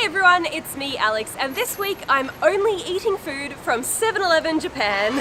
everyone, it's me Alex, and this week I'm only eating food from 7-Eleven Japan.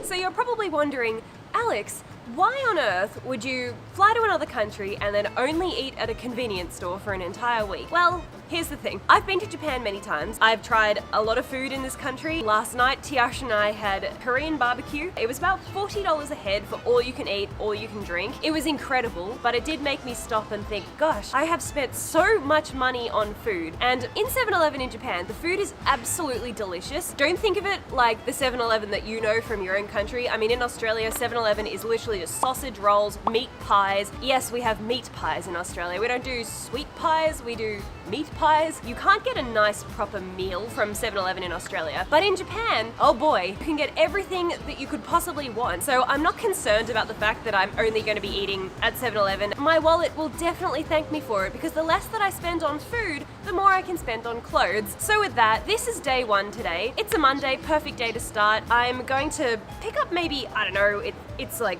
So you're probably wondering, Alex, why on earth would you fly to another country and then only eat at a convenience store for an entire week? Well, here's the thing. I've been to Japan many times. I've tried a lot of food in this country. Last night, Tiash and I had Korean barbecue. It was about $40 a head for all you can eat, all you can drink. It was incredible, but it did make me stop and think, gosh, I have spent so much money on food. And in 7-Eleven in Japan, the food is absolutely delicious. Don't think of it like the 7-Eleven that you know from your own country. I mean, in Australia, 7-Eleven is literally just sausage rolls, meat pies. Yes, we have meat pies in Australia. We don't do sweet pies, we do meat pies. You can't get a nice proper meal from 7-Eleven in Australia, but in Japan, oh boy, you can get everything that you could possibly want. So I'm not concerned about the fact that I'm only going to be eating at 7-Eleven. My wallet will definitely thank me for it because the less that I spend on food, the more I can spend on clothes. So with that, this is day one today. It's a Monday, perfect day to start. I'm going to pick up maybe, I don't know, it's like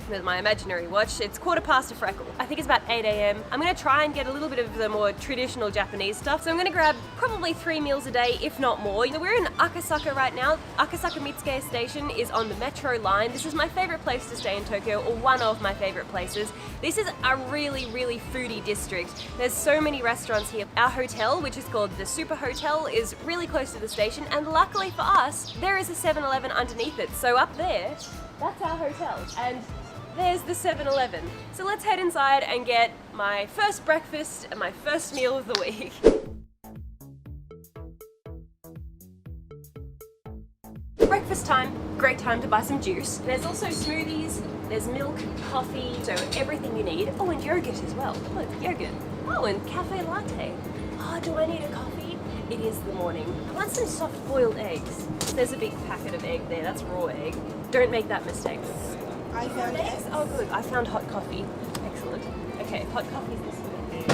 with my imaginary watch, it's 1/4 a freckle. I think it's about 8 a.m. I'm gonna try and get a little bit of the more traditional Japanese stuff. So I'm gonna grab probably 3 meals a day, if not more. So we're in Akasaka right now. Akasaka Mitsuke Station is on the metro line. This is my favorite place to stay in Tokyo, or one of my favorite places. This is a really, really foodie district. There's so many restaurants here. Our hotel, which is called the Super Hotel, is really close to the station, and luckily for us, there is a 7-Eleven underneath it. So up there, that's our hotel. And there's the 7-Eleven. So let's head inside and get my first breakfast and my first meal of the week. Breakfast time, great time to buy some juice. There's also smoothies, there's milk, coffee, so everything you need. Oh, and yogurt as well. Look, yogurt. Oh, and cafe latte. Oh, do I need a coffee? It is the morning. I want some soft boiled eggs. There's a big packet of egg there, that's raw egg. Don't make that mistake. I found eggs. Oh good, I found hot coffee. Excellent. Okay, hot coffee is this way.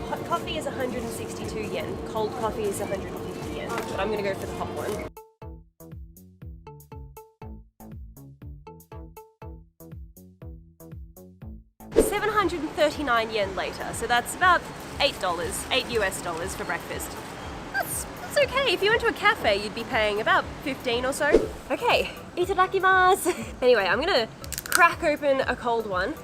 Hot coffee is 162 yen. Cold coffee is 150 yen. But I'm gonna go for the hot one. $739 later, so that's about $8, $8 US for breakfast. That's okay. If you went to a cafe, you'd be paying about 15 or so. Okay, itadakimasu. Anyway, I'm gonna crack open a cold one.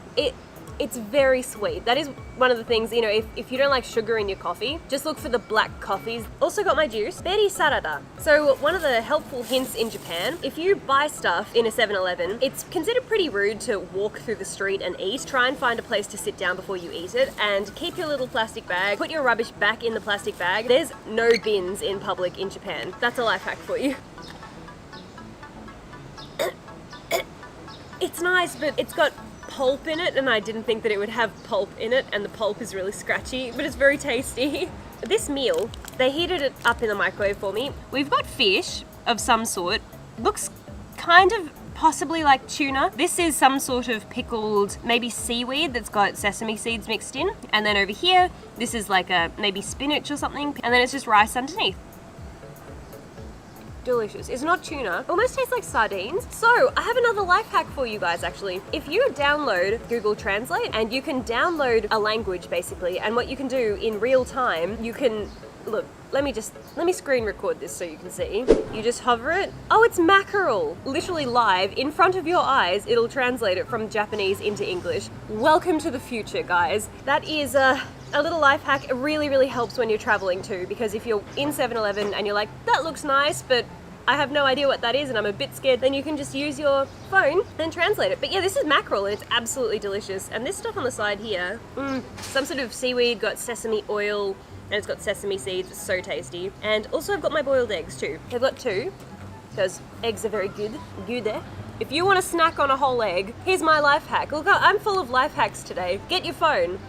It's very sweet. That is one of the things, you know, if you don't like sugar in your coffee, just look for the black coffees. Also got my juice, berry sarada. So one of the helpful hints in Japan, if you buy stuff in a 7-Eleven, it's considered pretty rude to walk through the street and eat. Try and find a place to sit down before you eat it, and keep your little plastic bag, put your rubbish back in the plastic bag. There's no bins in public in Japan. That's a life hack for you. It's nice, but it's got pulp in it, and I didn't think that it would have pulp in it, and the pulp is really scratchy, but it's very tasty. This meal, they heated it up in the microwave for me. We've got fish of some sort. Looks kind of possibly like tuna. This is some sort of pickled, maybe seaweed that's got sesame seeds mixed in. And then over here, this is like a maybe spinach or something, and then it's just rice underneath. Delicious. It's not tuna. Almost tastes like sardines. So I have another life hack for you guys actually. If you download Google Translate, and you can download a language basically, and what you can do in real time, you can, look, let me screen record this so you can see. You just hover it. Oh, it's mackerel. Literally live in front of your eyes, it'll translate it from Japanese into English. Welcome to the future, guys. That is a little life hack. It really, really helps when you're traveling too, because if you're in 7-Eleven and you're like, that looks nice, but I have no idea what that is and I'm a bit scared, then you can just use your phone and translate it. But yeah, this is mackerel and it's absolutely delicious. And this stuff on the side here, some sort of seaweed, got sesame oil, and it's got sesame seeds. It's so tasty. And also I've got my boiled eggs too. I've got 2, because eggs are very good. If you want to snack on a whole egg, here's my life hack. Look, I'm full of life hacks today. Get your phone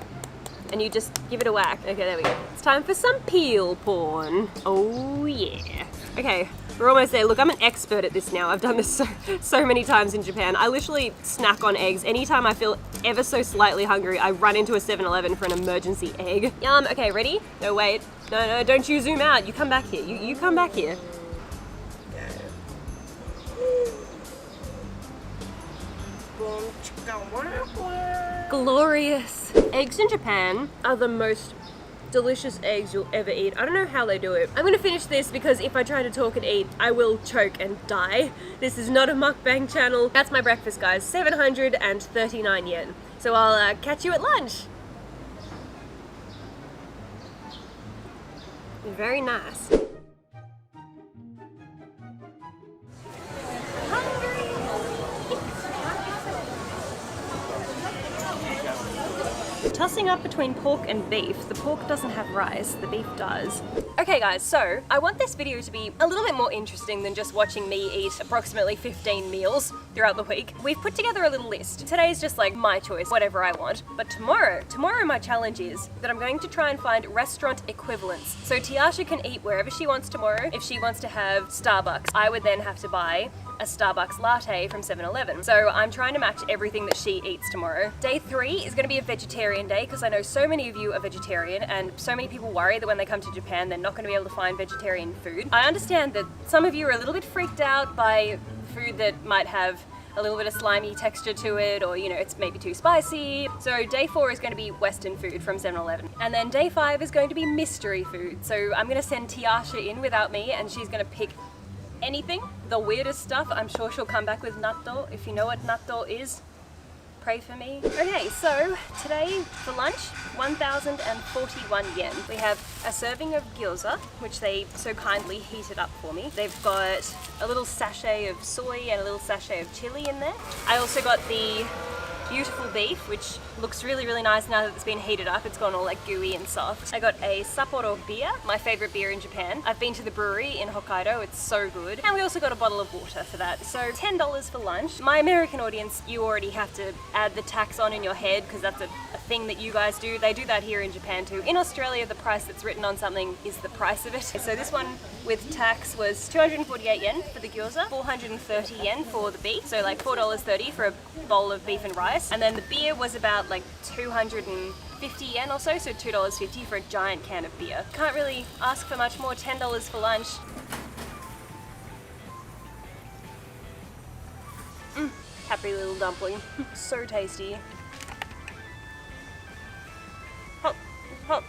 and you just give it a whack. Okay, there we go. It's time for some peel porn. Oh yeah. Okay, we're almost there. Look, I'm an expert at this now. I've done this so many times in Japan. I literally snack on eggs. Anytime I feel ever so slightly hungry, I run into a 7-Eleven for an emergency egg. Yum, okay, ready? No, wait. No, don't you zoom out. You come back here. You come back here. Glorious. Eggs in Japan are the most delicious eggs you'll ever eat. I don't know how they do it. I'm gonna finish this because if I try to talk and eat, I will choke and die. This is not a mukbang channel. That's my breakfast, guys. 739 yen. So I'll catch you at lunch. Very nice. Tossing up between pork and beef. The pork doesn't have rice, the beef does. Okay guys, so I want this video to be a little bit more interesting than just watching me eat approximately 15 meals throughout the week. We've put together a little list. Today's just like my choice, whatever I want. But tomorrow my challenge is that I'm going to try and find restaurant equivalents. So Tiasha can eat wherever she wants tomorrow. If she wants to have Starbucks, I would then have to buy a Starbucks latte from 7-Eleven. So I'm trying to match everything that she eats tomorrow. Day 3 is going to be a vegetarian day because I know so many of you are vegetarian and so many people worry that when they come to Japan they're not going to be able to find vegetarian food. I understand that some of you are a little bit freaked out by food that might have a little bit of slimy texture to it, or you know, it's maybe too spicy. So day 4 is going to be Western food from 7-Eleven. And then day 5 is going to be mystery food. So I'm going to send Tiasha in without me and she's going to pick anything, the weirdest stuff. I'm sure she'll come back with natto. If you know what natto is, pray for me. Okay, so today for lunch, 1,041 yen. We have a serving of gyoza, which they so kindly heated up for me. They've got a little sachet of soy and a little sachet of chili in there. I also got the beautiful beef, which looks really, really nice now that it's been heated up. It's gone all like gooey and soft. I got a Sapporo beer, my favorite beer in Japan. I've been to the brewery in Hokkaido, it's so good. And we also got a bottle of water for that. So $10 for lunch. My American audience, you already have to add the tax on in your head because that's a thing that you guys do. They do that here in Japan too. In Australia, the price that's written on something is the price of it. So this one with tax was 248 yen for the gyoza, 430 yen for the beef. So like $4.30 for a bowl of beef and rice. And then the beer was about like 250 yen or so, so $2.50 for a giant can of beer. Can't really ask for much more, $10 for lunch. Happy little dumpling, so tasty. Hop, hop.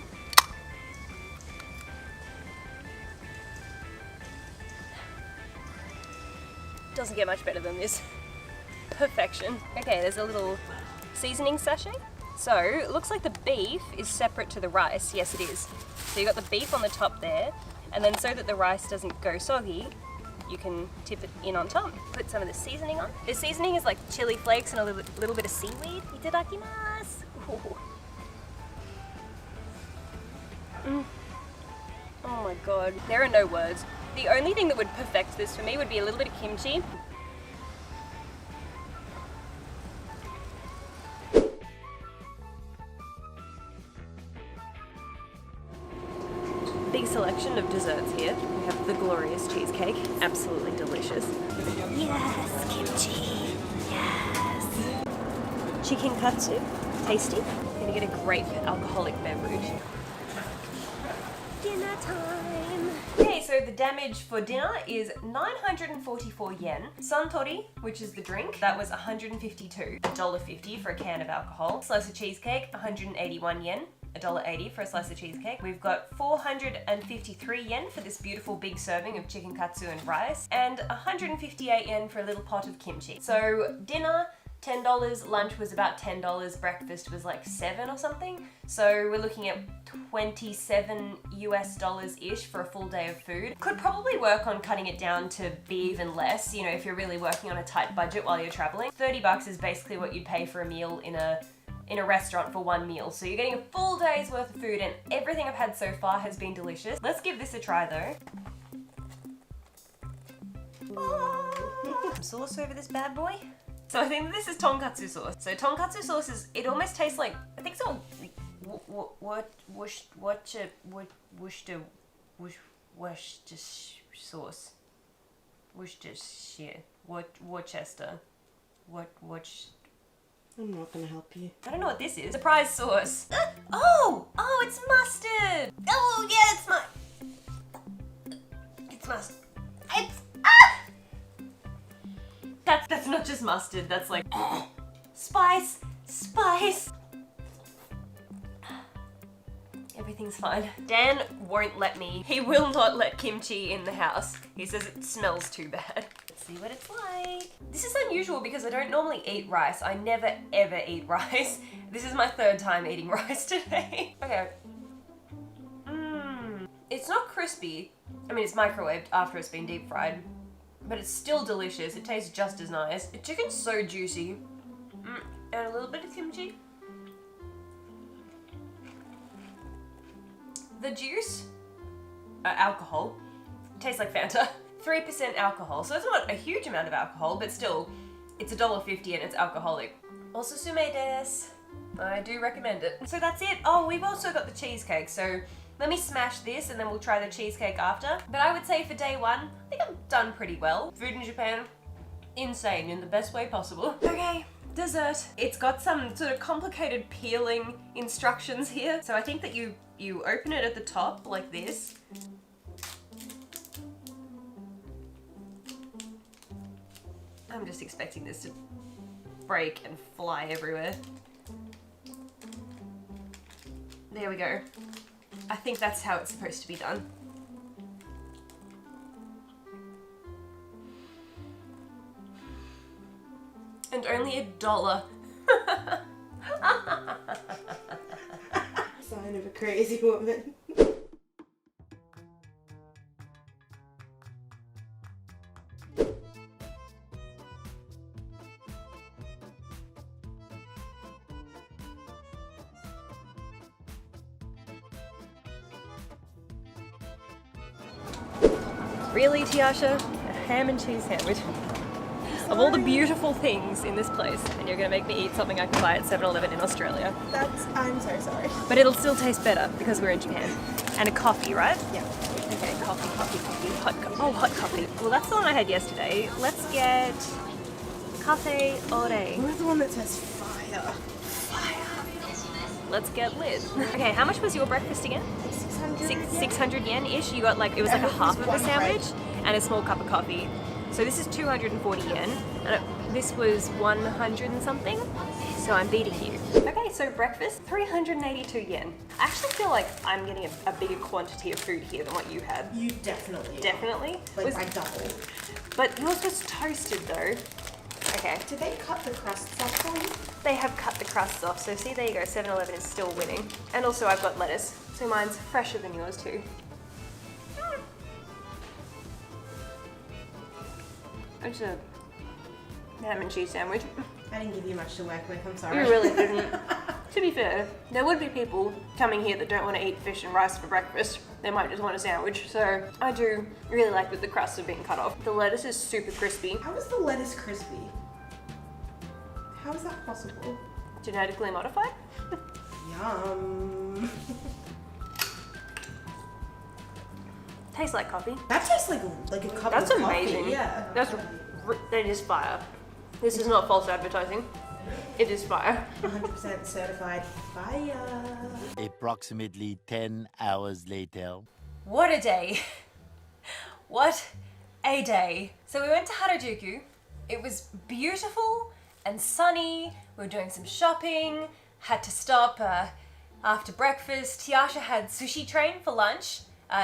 Doesn't get much better than this. Perfection. Okay, there's a little seasoning sachet. So it looks like the beef is separate to the rice. Yes, it is. So you got the beef on the top there, and then so that the rice doesn't go soggy, you can tip it in on top. Put some of the seasoning on. The seasoning is like chili flakes and a little bit of seaweed. Itadakimasu. Oh my god, there are no words. The only thing that would perfect this for me would be a little bit of kimchi. Big selection of desserts here. We have the glorious cheesecake, absolutely delicious. Yes, kimchi, yes. Chicken katsu, tasty. Gonna get a grape alcoholic beverage. Dinner time. Okay, so the damage for dinner is 944 yen. Suntory, which is the drink, that was 152. $1.50 for a can of alcohol. Slice of cheesecake, 181 yen. $1.80 for a slice of cheesecake. We've got 453 yen for this beautiful big serving of chicken katsu and rice, and 158 yen for a little pot of kimchi. So dinner, $10, lunch was about $10, breakfast was like $7 or something. So we're looking at $27 US-ish for a full day of food. Could probably work on cutting it down to be even less, you know, if you're really working on a tight budget while you're traveling. $30 is basically what you'd pay for a meal in a restaurant for one meal. So you're getting a full day's worth of food, and everything I've had so far has been delicious. Let's give this a try though. Some sauce over this bad boy. So I think this is tonkatsu sauce. So tonkatsu sauce is, it almost tastes like, I think it's all Worcestershire sauce. Worcestershire. Worcester. I'm not gonna help you. I don't know what this is. Surprise sauce. Oh, it's mustard. Oh yeah, it's mustard. That's not just mustard. That's like Spice! Spice! Everything's fine. Dan won't let me. He will not let kimchi in the house. He says it smells too bad. Let's see what it's like. This is unusual because I don't normally eat rice. I never ever eat rice. This is my third time eating rice today. Okay. It's not crispy. I mean, it's microwaved after it's been deep fried, but it's still delicious. It tastes just as nice. The chicken's so juicy. And a little bit of kimchi. The juice, alcohol, tastes like Fanta. 3% alcohol, so it's not a huge amount of alcohol, but still, it's $1.50 and it's alcoholic. Also sume desu. I do recommend it. So that's it. Oh, we've also got the cheesecake, so let me smash this and then we'll try the cheesecake after. But I would say for day one, I think I've done pretty well. Food in Japan, insane in the best way possible. Okay. Dessert. It's got some sort of complicated peeling instructions here. So I think that you open it at the top like this. I'm just expecting this to break and fly everywhere. There we go. I think that's how it's supposed to be done. And only $1. Sign of a crazy woman. Really, Tiasha? A ham and cheese sandwich? Of all the beautiful things in this place, and you're gonna make me eat something I can buy at 7-Eleven in Australia. I'm so sorry. But it'll still taste better because we're in Japan. And a coffee, right? Yeah. Okay, coffee. Hot coffee. Well, that's the one I had yesterday. Let's get cafe ore. Where's the one that says fire? Let's get lit. Okay, how much was your breakfast again? 600. 600 yen-ish. You got like, it was like a half of a sandwich and a small cup of coffee. So this is 240 yen, and this was 100 and something, so I'm beating you. Okay, so breakfast, 382 yen. I actually feel like I'm getting a bigger quantity of food here than what you had. You definitely. Definitely? Like by double. But yours was toasted though. Okay. Did they cut the crusts off for you? They have cut the crusts off, so see, there you go, 7-Eleven is still winning. And also I've got lettuce, so mine's fresher than yours too. It's a ham and cheese sandwich. I didn't give you much to work with, I'm sorry. You really didn't. To be fair, there would be people coming here that don't want to eat fish and rice for breakfast. They might just want a sandwich, so I do really like that the crusts are being cut off. The lettuce is super crispy. How is the lettuce crispy? How is that possible? Genetically modified? Yum. Tastes like coffee. That tastes like a cup That's of amazing. coffee. Yeah. That is fire. This is not false advertising. It is fire. 100% certified fire. Approximately 10 hours later. What a day. What a day. So we went to Harajuku. It was beautiful and sunny. We were doing some shopping. Had to stop after breakfast. Tiasha had sushi train for lunch.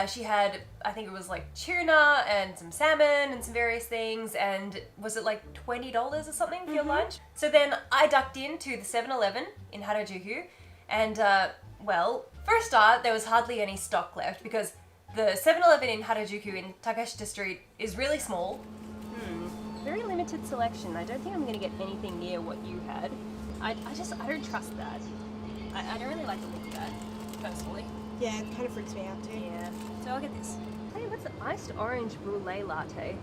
She had, I think it was like tuna and some salmon and some various things, and was it like $20 or something for your lunch? So then I ducked into the 7-Eleven in Harajuku, and well, for a start, there was hardly any stock left because the 7-Eleven in Harajuku in Takashita Street is really small. Very limited selection. I don't think I'm gonna get anything near what you had. I don't trust that. I don't really like the look of that, personally. Yeah, it kind of freaks me out too. Yeah, so I'll get this. Hey, what's an iced orange brulee latte?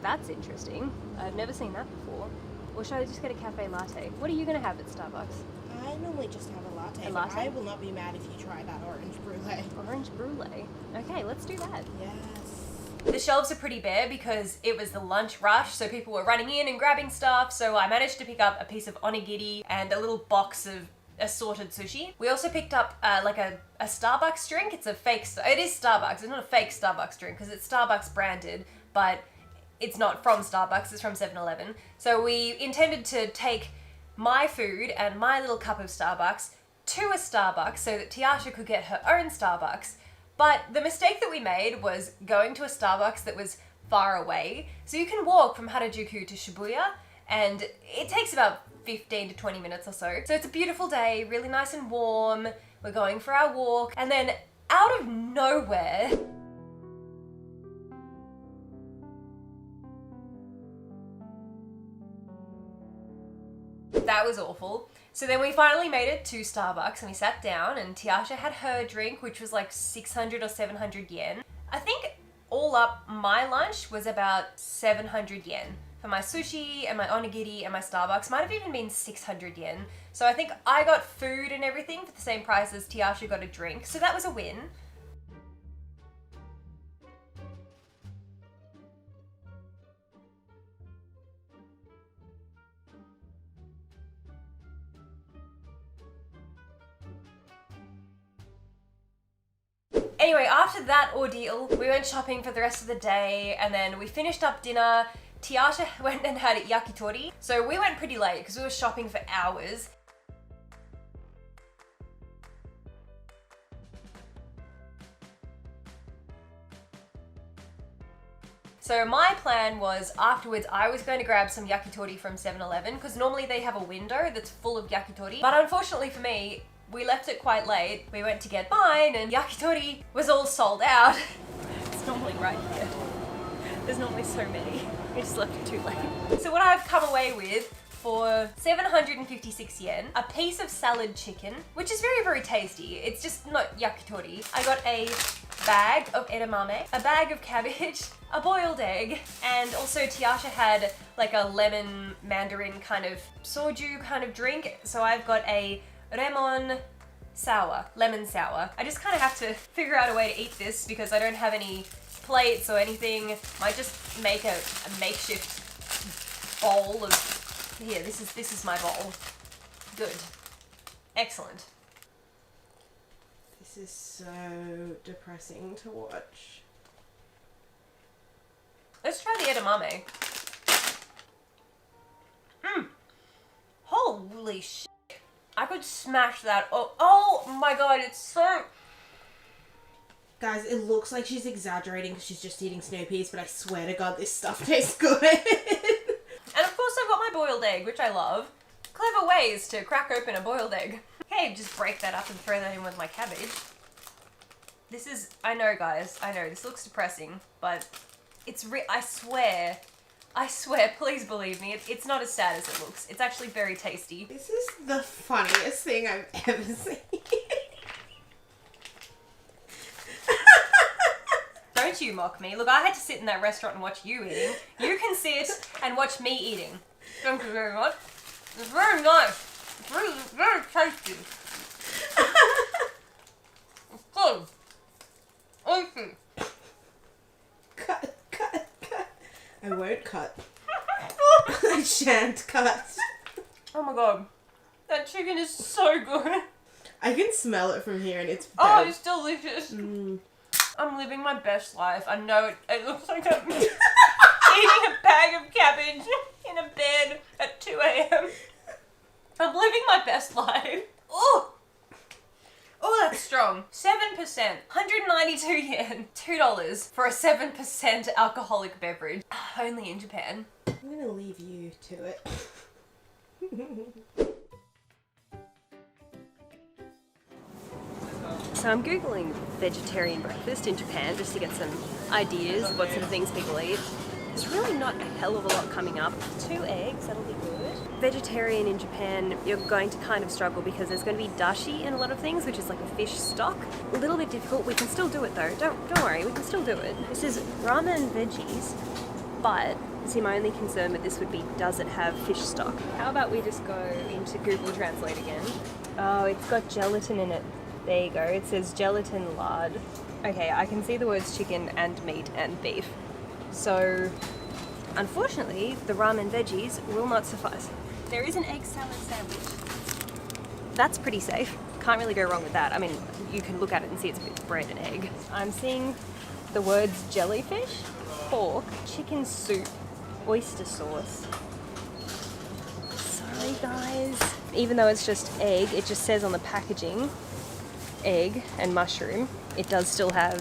That's interesting. I've never seen that before. Or should I just get a cafe latte? What are you gonna have at Starbucks? I normally just have a latte. A but latte? I will not be mad if you try that orange brulee. Orange brulee. Okay, let's do that. Yes. The shelves are pretty bare because it was the lunch rush, so people were running in and grabbing stuff, so I managed to pick up a piece of onigiri and a little box of assorted sushi. We also picked up like a Starbucks drink. It's a fake, it is Starbucks. It's not a fake Starbucks drink because it's Starbucks branded, but it's not from Starbucks, it's from 7-Eleven. So we intended to take my food and my little cup of Starbucks to a Starbucks so that Tiasha could get her own Starbucks. But the mistake that we made was going to a Starbucks that was far away. So you can walk from Harajuku to Shibuya, and it takes about 15 to 20 minutes or so. So it's a beautiful day, really nice and warm. We're going for our walk, and then out of nowhere, that was awful. So then we finally made it to Starbucks and we sat down, and Tiasha had her drink, which was like 600 or 700 yen. I think all up my lunch was about 700 yen. For my sushi and my onigiri and my Starbucks might have even been 600 yen. So I think I got food and everything for the same price as Tiasha got a drink. So that was a win. Anyway, after that ordeal, we went shopping for the rest of the day, and then we finished up dinner. Tiasha went and had yakitori. So we went pretty late because we were shopping for hours. So my plan was afterwards I was going to grab some yakitori from 7-Eleven because normally they have a window that's full of yakitori. But unfortunately for me, we left it quite late. We went to get mine and yakitori was all sold out. It's normally right here. There's normally so many. We just left it too late. So what I've come away with for 756 yen, a piece of salad chicken, which is very, very tasty. It's just not yakitori. I got a bag of edamame, a bag of cabbage, a boiled egg, and also Tiasha had like a lemon mandarin kind of soju kind of drink. So I've got a lemon sour. I just kind of have to figure out a way to eat this because I don't have any plates or anything. Might just make a makeshift bowl of, here, this is my bowl. Good. Excellent. This is so depressing to watch. Let's try the edamame. Holy shit. I could smash that. Oh my god, it's so... Guys, it looks like she's exaggerating because she's just eating snow peas, but I swear to god this stuff tastes good. And of course I've got my boiled egg, which I love. Clever ways to crack open a boiled egg. Okay, just break that up and throw that in with my cabbage. This is... I know, guys. I know, this looks depressing, but it's I swear, please believe me, it's not as sad as it looks. It's actually very tasty. This is the funniest thing I've ever seen. Don't you mock me. Look, I had to sit in that restaurant and watch you eating. You can sit and watch me eating. Thank you very much. It's very nice. It's very, very tasty. It's good. Oishi. Cut. I won't cut. I shan't cut. Oh my god. That chicken is so good. I can smell it from here and it's Oh, very... it's delicious. I'm living my best life. I know it looks like I'm eating a bag of cabbage in a bed at 2 a.m. I'm living my best life. Oh! Oh, that's strong. 7%. 192 yen. $2 for a 7% alcoholic beverage. Only in Japan. I'm gonna leave you to it. So I'm googling vegetarian breakfast in Japan just to get some ideas of what sort of things people eat. There's really not a hell of a lot coming up. 2 eggs, that'll be good. Vegetarian in Japan, you're going to kind of struggle because there's going to be dashi in a lot of things, which is like a fish stock. A little bit difficult. We can still do it though. Don't worry, we can still do it. This is ramen veggies, but see, my only concern with this would be, does it have fish stock? How about we just go into Google Translate again? Oh, it's got gelatin in it. There you go. It says gelatin lard. Okay, I can see the words chicken and meat and beef. So, unfortunately, the ramen veggies will not suffice. There is an egg salad sandwich. That's pretty safe. Can't really go wrong with that. I mean, you can look at it and see it's bread and egg. I'm seeing the words jellyfish, pork, chicken soup, oyster sauce. Sorry guys, even though it's just egg, it just says on the packaging, egg and mushroom. It does still have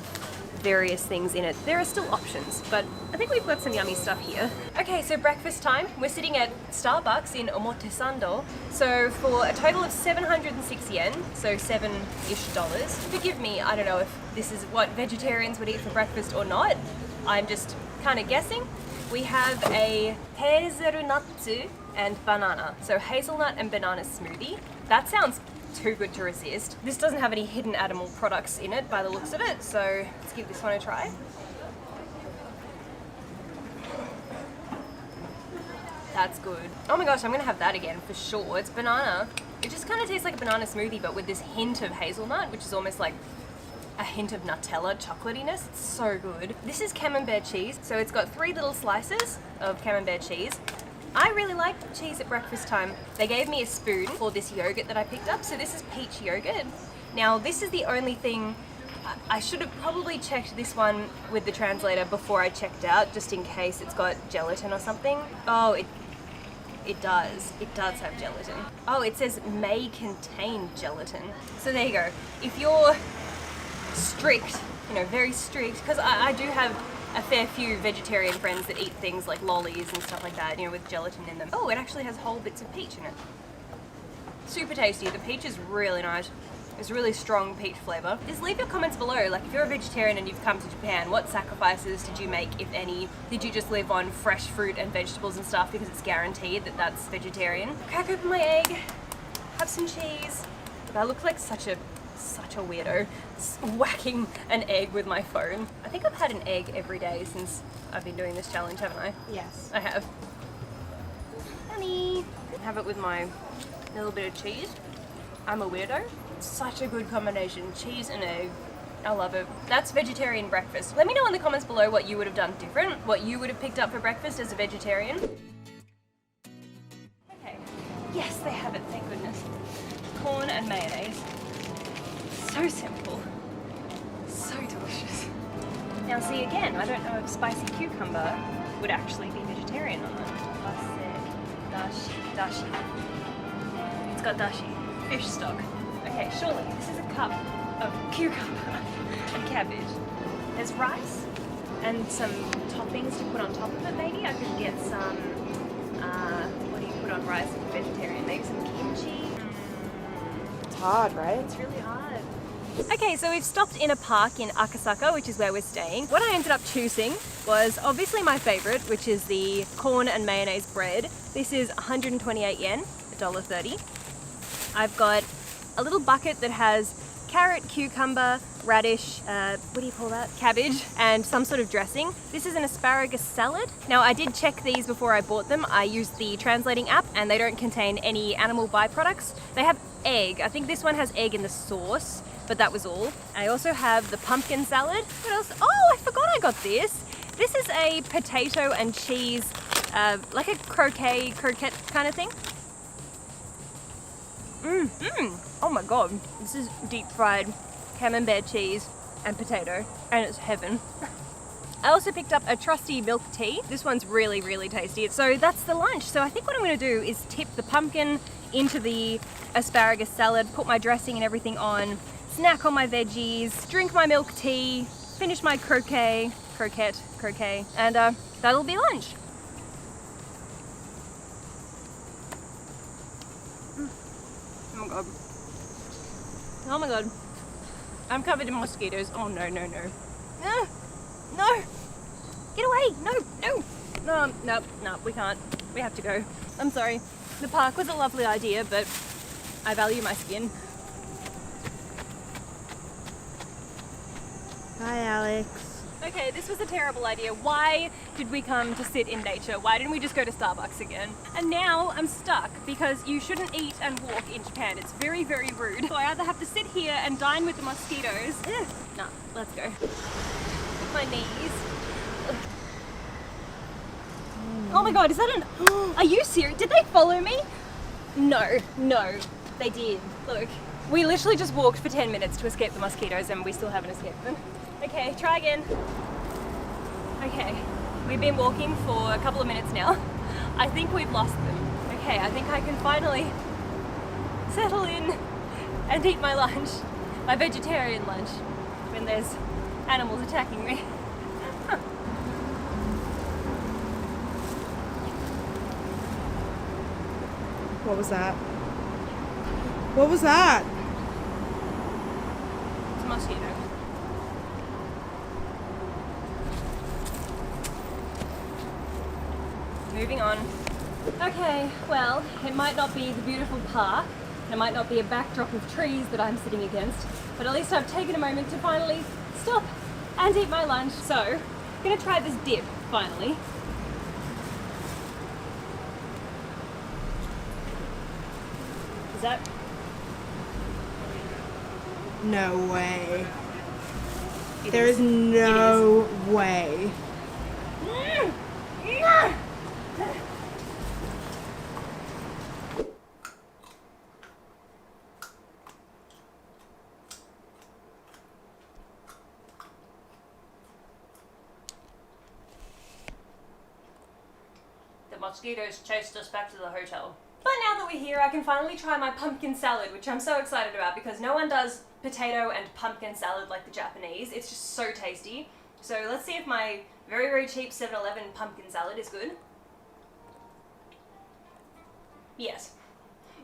various things in it. There are still options, but I think we've got some yummy stuff here. Okay, so breakfast time. We're sitting at Starbucks in Omotesando. So for a total of 706 yen, so $7-ish. Forgive me, I don't know if this is what vegetarians would eat for breakfast or not. I'm just kind of guessing. We have a hazelnut and banana. So hazelnut and banana smoothie. That sounds too good to resist. This doesn't have any hidden animal products in it by the looks of it, so let's give this one a try. That's good. Oh my gosh, I'm gonna have that again for sure. It's banana. It just kind of tastes like a banana smoothie, but with this hint of hazelnut, which is almost like a hint of Nutella chocolatiness. It's so good. This is camembert cheese, so it's got 3 little slices of camembert cheese. I really like cheese at breakfast time. They gave me a spoon for this yogurt that I picked up, so this is peach yogurt. Now this is the only thing, I should have probably checked this one with the translator before I checked out, just in case it's got gelatin or something. Oh, it does. It does have gelatin. Oh, it says may contain gelatin. So there you go. If you're strict, you know, very strict, because I do have a fair few vegetarian friends that eat things like lollies and stuff like that, you know, with gelatin in them. Oh, it actually has whole bits of peach in it. Super tasty. The peach is really nice. It's really strong peach flavour. Just leave your comments below, like if you're a vegetarian and you've come to Japan, what sacrifices did you make, if any? Did you just live on fresh fruit and vegetables and stuff because it's guaranteed that that's vegetarian? Crack open my egg, have some cheese. I look like such a weirdo, whacking an egg with my phone. I think I've had an egg every day since I've been doing this challenge, haven't I? Yes. I have. Honey. Have it with my little bit of cheese. I'm a weirdo. It's such a good combination, cheese and egg. I love it. That's vegetarian breakfast. Let me know in the comments below what you would have done different, what you would have picked up for breakfast as a vegetarian. Okay. Yes, they have it, thank goodness. Corn and mayonnaise. So simple, so delicious. Now see again, I don't know if spicy cucumber would actually be vegetarian or not. Dashi. It's got dashi, fish stock. Okay, surely this is a cup of cucumber and cabbage. There's rice and some toppings to put on top of it maybe. I could get some, what do you put on rice if you're vegetarian? Maybe some kimchi. It's hard, right? It's really hard. Okay, so we've stopped in a park in Akasaka, which is where we're staying. What I ended up choosing was obviously my favorite, which is the corn and mayonnaise bread. This is 128 yen, $1.30. I've got a little bucket that has carrot, cucumber, radish, what do you call that? Cabbage, and some sort of dressing. This is an asparagus salad. Now I did check these before I bought them. I used the translating app and they don't contain any animal byproducts. They have egg. I think this one has egg in the sauce, but that was all. I also have the pumpkin salad. What else? Oh, I forgot I got this. This is a potato and cheese, like a croquette kind of thing. Oh my god, this is deep fried camembert cheese and potato, and it's heaven. I also picked up a trusty milk tea. This one's really, really tasty. So that's the lunch. So I think what I'm gonna do is tip the pumpkin into the asparagus salad, put my dressing and everything on, snack on my veggies, drink my milk tea, finish my croquette, and that'll be lunch. Oh my god. Oh my god. I'm covered in mosquitoes. Oh no. No. Get away. No, we can't. We have to go. I'm sorry. The park was a lovely idea, but I value my skin. Bye, Alex. Okay, this was a terrible idea. Why did we come to sit in nature? Why didn't we just go to Starbucks again? And now I'm stuck because you shouldn't eat and walk in Japan. It's very, very rude. So I either have to sit here and dine with the mosquitoes. No, let's go. My knees. Oh my god, is that an... Are you serious? Did they follow me? No, they did. Look, we literally just walked for 10 minutes to escape the mosquitoes and we still haven't escaped them. Okay, try again. Okay, we've been walking for a couple of minutes now. I think we've lost them. Okay, I think I can finally settle in and eat my lunch, my vegetarian lunch, when there's animals attacking me. What was that? What was that? It's a mosquito. Moving on. Okay, well, it might not be the beautiful park, and it might not be a backdrop of trees that I'm sitting against, but at least I've taken a moment to finally stop and eat my lunch. So, I'm gonna try this dip, finally. Is that... No way. It There is no way. The mosquitoes chased us back to the hotel. But now that we're here, I can finally try my pumpkin salad, which I'm so excited about because no one does potato and pumpkin salad like the Japanese. It's just so tasty. So let's see if my very, very cheap 7-Eleven pumpkin salad is good. Yes.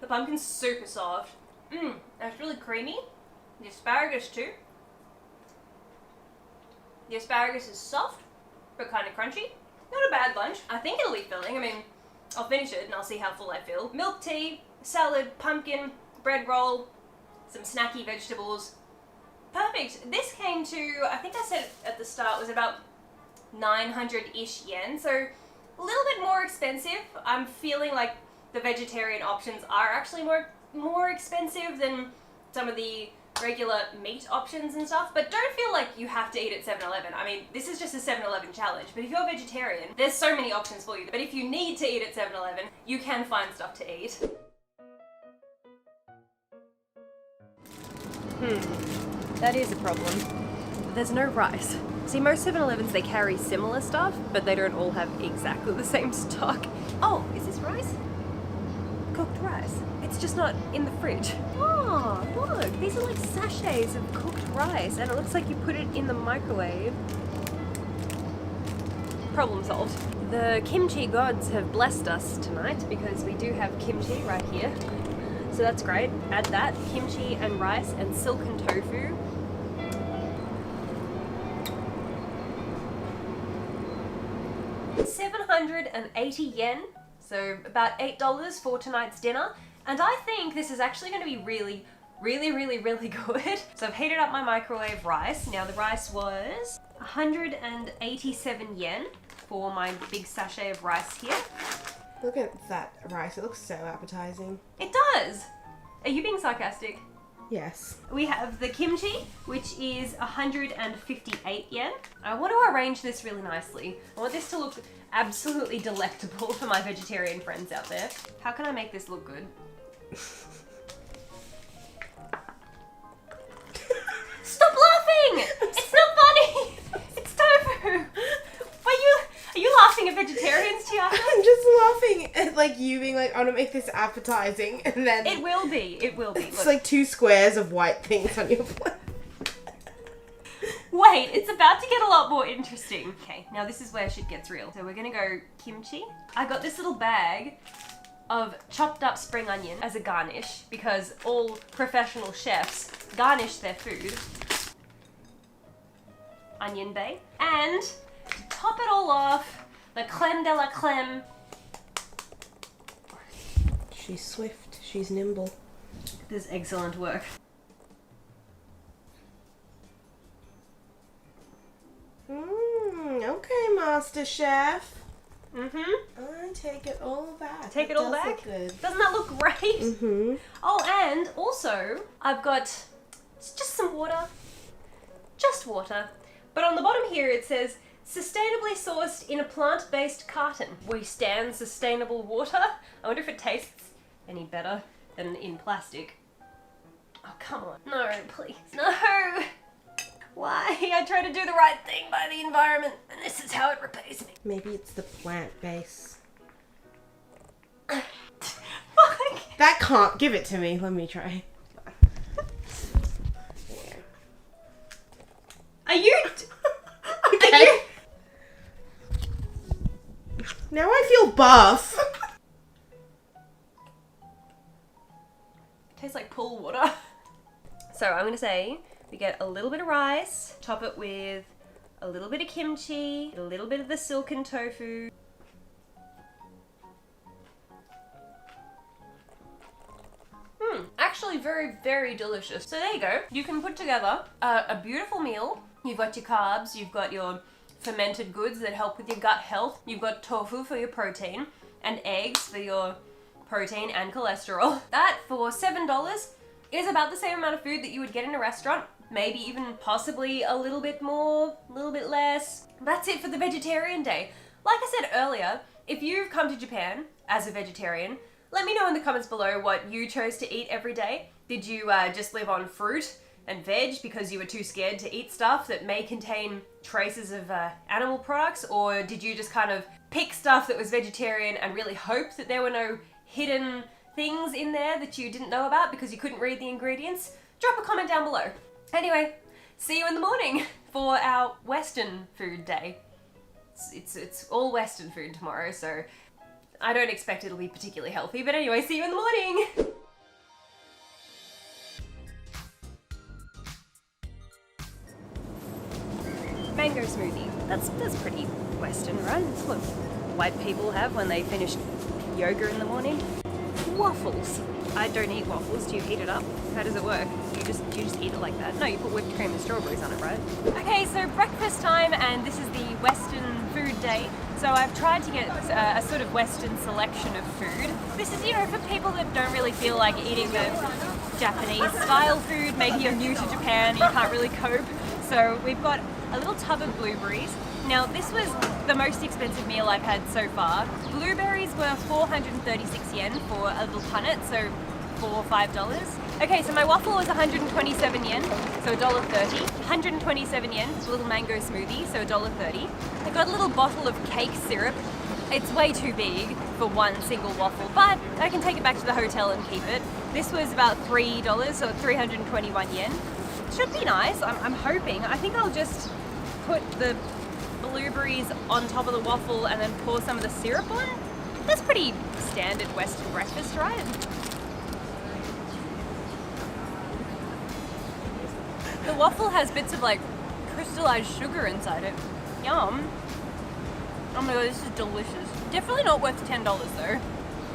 The pumpkin's super soft. And it's really creamy. The asparagus too. The asparagus is soft, but kind of crunchy. Not a bad lunch. I think it'll be filling. I mean, I'll finish it and I'll see how full I feel. Milk tea, salad, pumpkin, bread roll, some snacky vegetables. Perfect. This came to, I think I said at the start, was about 900-ish yen, so a little bit more expensive. I'm feeling like the vegetarian options are actually more expensive than some of the regular meat options and stuff, but don't feel like you have to eat at 7-Eleven. I mean, this is just a 7-Eleven challenge, but if you're vegetarian, there's so many options for you. But if you need to eat at 7-Eleven, you can find stuff to eat. That is a problem. There's no rice. See, most 7-Elevens, they carry similar stuff, but they don't all have exactly the same stock. Oh, is this rice? Cooked rice. It's just not in the fridge. Oh, look, these are like sachets of cooked rice, and it looks like you put it in the microwave. Problem solved. The kimchi gods have blessed us tonight because we do have kimchi right here. So that's great. Add that, kimchi and rice and silken tofu. $780 yen, so about $8 for tonight's dinner. And I think this is actually going to be really, really good. So I've heated up my microwave rice. Now the rice was 187 yen for my big sachet of rice here. Look at that rice. It looks so appetizing. It does! Are you being sarcastic? Yes. We have the kimchi, which is 158 yen. I want to arrange this really nicely. I want this to look absolutely delectable for my vegetarian friends out there. How can I make this look good? Stop laughing! It's not funny! It's tofu! Are you laughing at vegetarians, Tiana? I'm just laughing at like you being like, I want to make this appetizing, and then It will be. it's Look. like 2 squares of white things on your plate. Wait, it's about to get a lot more interesting. Okay, now this is where shit gets real. So we're gonna go kimchi. I got this little bag of chopped up spring onion as a garnish because all professional chefs garnish their food. Onion bay. And to top it all off, the creme de la creme. She's swift. She's nimble. This is excellent work. Okay, Master Chef. Mm-hmm. I take it all back. Take it all does back? look good. Doesn't that look great? Mm-hmm. Oh, and also, I've got just some water. Just water. But on the bottom here it says, sustainably sourced in a plant-based carton. We stand sustainable water. I wonder if it tastes any better than in plastic. Oh, come on. No, please. No! Why? I try to do the right thing by the environment, and this is how it repays me. Maybe it's the plant base. Fuck! That can't. Give it to me. Let me try. Are you? Okay. Are you? Now I feel buff. Tastes like pool water. So I'm gonna say we get a little bit of rice, top it with a little bit of kimchi, a little bit of the silken tofu. Actually very, very delicious. So there you go. You can put together a beautiful meal. You've got your carbs, you've got your fermented goods that help with your gut health, you've got tofu for your protein, and eggs for your protein and cholesterol. That for $7 is about the same amount of food that you would get in a restaurant. Maybe even possibly a little bit more, a little bit less. That's it for the vegetarian day. Like I said earlier, if you've come to Japan as a vegetarian, let me know in the comments below what you chose to eat every day. Did you just live on fruit and veg because you were too scared to eat stuff that may contain traces of animal products? Or did you just kind of pick stuff that was vegetarian and really hope that there were no hidden things in there that you didn't know about because you couldn't read the ingredients? Drop a comment down below. Anyway, see you in the morning for our Western food day. It's all Western food tomorrow, so I don't expect it'll be particularly healthy, but anyway, see you in the morning! Mango smoothie. That's pretty Western, right? That's what white people have when they finish yoga in the morning. Waffles. I don't eat waffles. Do you heat it up? How does it work? Do you just eat it like that? No, you put whipped cream and strawberries on it, right? Okay, so breakfast time, and this is the Western food day. So I've tried to get a sort of Western selection of food. This is, you know, for people that don't really feel like eating the Japanese style food. Maybe you're new to Japan and you can't really cope. So we've got a little tub of blueberries. Now this was the most expensive meal I've had so far. Blueberries were 436 yen for a little punnet, so $4 or $5. Okay, so my waffle was 127 yen, so $1.30. 127 yen for a little mango smoothie, so $1.30. I got a little bottle of cake syrup. It's way too big for one single waffle, but I can take it back to the hotel and keep it. This was about $3, so 321 yen. Should be nice, I'm hoping. I think I'll just put the blueberries on top of the waffle and then pour some of the syrup on. That's pretty standard Western breakfast, right? The waffle has bits of like crystallized sugar inside it. Yum. Oh my god, this is delicious. Definitely not worth $10 though.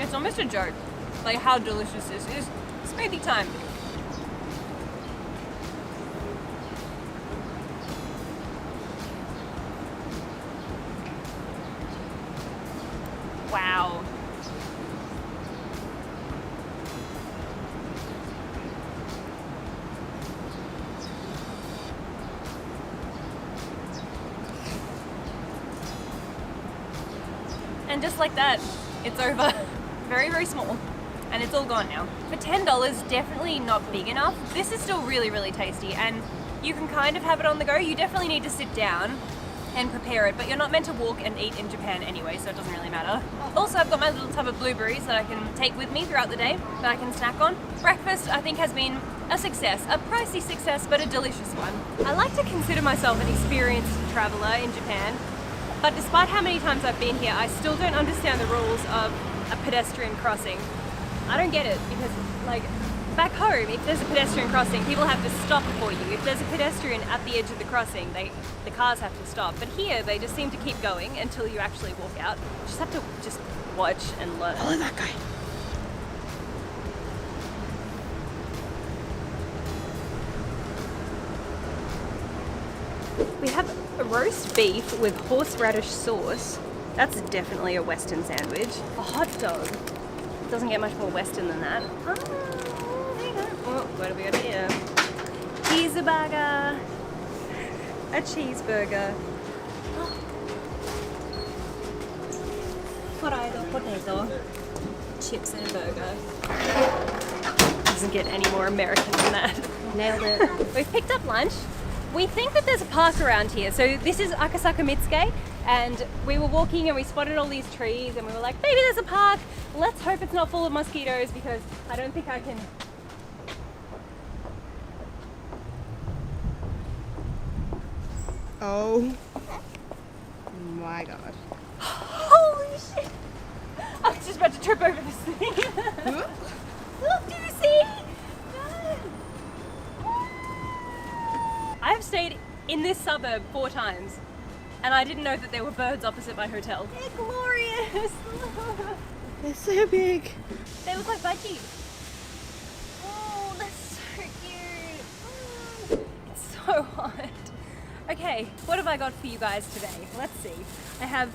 It's almost a joke, like how delicious this is. Smoothie time. Wow. And just like that, it's over. Very, very small. And it's all gone now. For $10, definitely not big enough. This is still really, really tasty, and you can kind of have it on the go. You definitely need to sit down and prepare it, but you're not meant to walk and eat in Japan anyway, so it doesn't really matter. Also, I've got my little tub of blueberries that I can take with me throughout the day, that I can snack on. Breakfast, I think, has been a success. A pricey success, but a delicious one. I like to consider myself an experienced traveler in Japan, but despite how many times I've been here, I still don't understand the rules of a pedestrian crossing. I don't get it, because, like, back home, if there's a pedestrian crossing, people have to stop for you. If there's a pedestrian at the edge of the crossing, the cars have to stop. But here, they just seem to keep going until you actually walk out. You just have to just watch and learn. Follow that guy. We have a roast beef with horseradish sauce. That's definitely a Western sandwich. A hot dog. Doesn't get much more Western than that. Oh, there you go. Oh, what do we got here? Cheeseburger. A cheeseburger. Fried potato. Chips and a burger. Doesn't get any more American than that. Nailed it. We've picked up lunch. We think that there's a park around here. So this is Akasaka Mitsuke, And we were walking and we spotted all these trees and we were like, maybe there's a park. Let's hope it's not full of mosquitoes because I don't think I can. Oh my god. Holy shit! I was just about to trip over this thing. Look, do you see? No. I've stayed in this suburb 4 times and I didn't know that there were birds opposite my hotel. They're glorious! They're so big. They look like budgies. Oh, that's so cute. Oh, it's so hot. Okay, what have I got for you guys today? Let's see. I have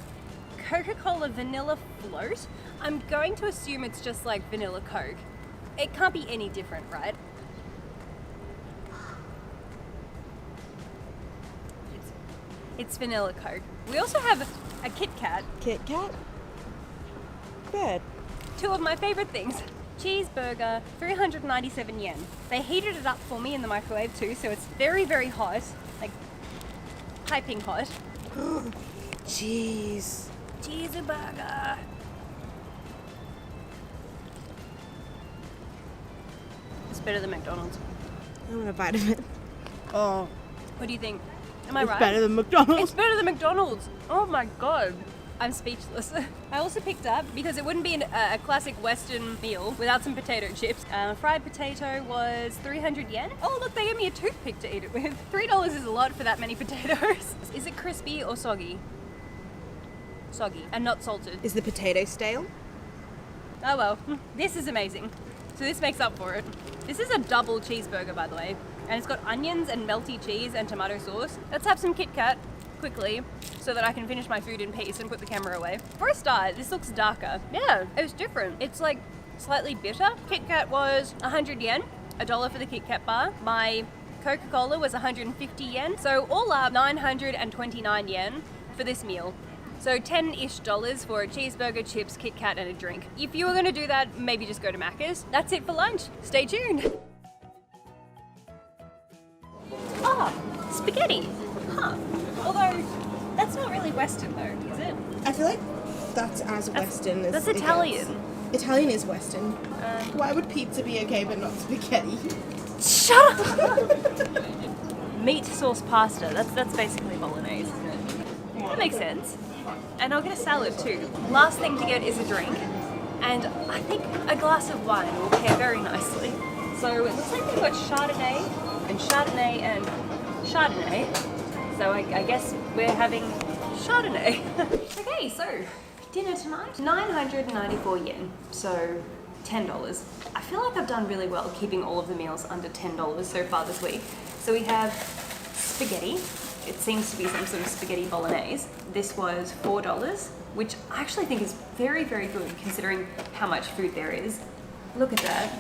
Coca-Cola Vanilla Float. I'm going to assume it's just like vanilla Coke. It can't be any different, right? It's vanilla Coke. We also have a Kit Kat. Kit Kat? Good. 2 of my favorite things. Cheeseburger, 397 yen. They heated it up for me in the microwave too, so it's very, very hot. Like, piping hot. Cheese. Cheeseburger. It's better than McDonald's. I want a bite of it. Oh, What do you think? Am I it's right? better than McDonald's. It's better than McDonald's. Oh my god. I'm speechless. I also picked up, because it wouldn't be a classic Western meal without some potato chips. Fried potato was 300 yen. Oh look, they gave me a toothpick to eat it with. $3 is a lot for that many potatoes. Is it crispy or soggy? Soggy and not salted. Is the potato stale? Oh well, this is amazing. So this makes up for it. This is a double cheeseburger, by the way. And it's got onions and melty cheese and tomato sauce. Let's have some Kit Kat quickly so that I can finish my food in peace and put the camera away. For a start, this looks darker. Yeah, it's different. It's like slightly bitter. Kit Kat was 100 yen, $1 for the Kit Kat bar. My Coca-Cola was 150 yen. So all up 929 yen for this meal. So $10-ish for a cheeseburger, chips, Kit Kat and a drink. If you were gonna do that, maybe just go to Macca's. That's it for lunch. Stay tuned. Ah, spaghetti. Huh. Although, that's not really Western though, is it? I feel like that's as Western as That's it Italian. gets. Italian is Western. Why would pizza be okay but not spaghetti? Shut up! Meat sauce pasta. That's basically bolognese, isn't it? That makes sense. And I'll get a salad too. Last thing to get is a drink. And I think a glass of wine will pair very nicely. So it looks like they've got Chardonnay and Chardonnay and Chardonnay. So I guess we're having Chardonnay. Okay, so dinner tonight, 994 yen. So $10. I feel like I've done really well keeping all of the meals under $10 so far this week. So we have spaghetti. It seems to be some sort of spaghetti bolognese. This was $4, which I actually think is very, very good considering how much food there is. Look at that.